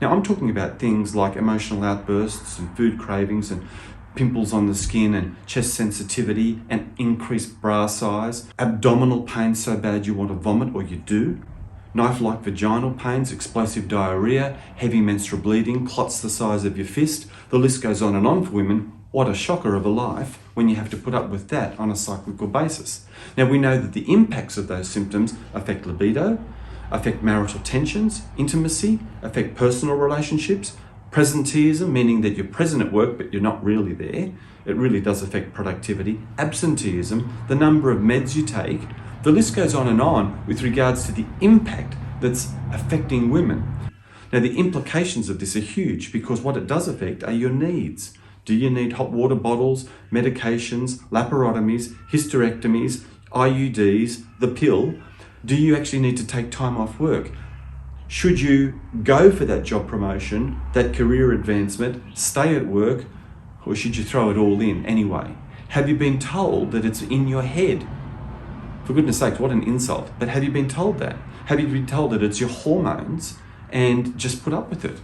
Now, I'm talking about things like emotional outbursts and food cravings and pimples on the skin and chest sensitivity and increased bra size, abdominal pain so bad you want to vomit or you do, knife-like vaginal pains, explosive diarrhea, heavy menstrual bleeding, clots the size of your fist. The list goes on and on for women. What a shocker of a life when you have to put up with that on a cyclical basis. Now, we know that the impacts of those symptoms affect libido, affect marital tensions, intimacy, affect personal relationships, presenteeism, meaning that you're present at work but you're not really there. It really does affect productivity. Absenteeism, the number of meds you take. The list goes on and on with regards to the impact that's affecting women. Now, the implications of this are huge because what it does affect are your needs. Do you need hot water bottles, medications, laparotomies, hysterectomies, IUDs, the pill? Do you actually need to take time off work? Should you go for that job promotion, that career advancement, stay at work, or should you throw it all in anyway? Have you been told that it's in your head? For goodness sakes, what an insult. But have you been told that? Have you been told that it's your hormones and just put up with it?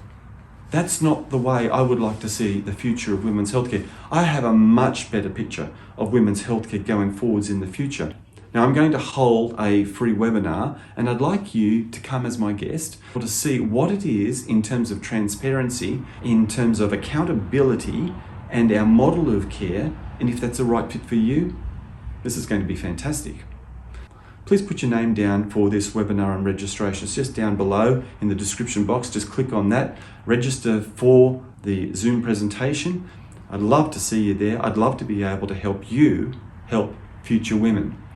That's not the way I would like to see the future of women's healthcare. I have a much better picture of women's healthcare going forwards in the future. Now, I'm going to hold a free webinar and I'd like you to come as my guest to see what it is in terms of transparency, in terms of accountability and our model of care, and if that's the right fit for you. This is going to be fantastic. Please put your name down for this webinar and registration. It's just down below in the description box. Just click on that, register for the Zoom presentation. I'd love to see you there. I'd love to be able to help you help future women.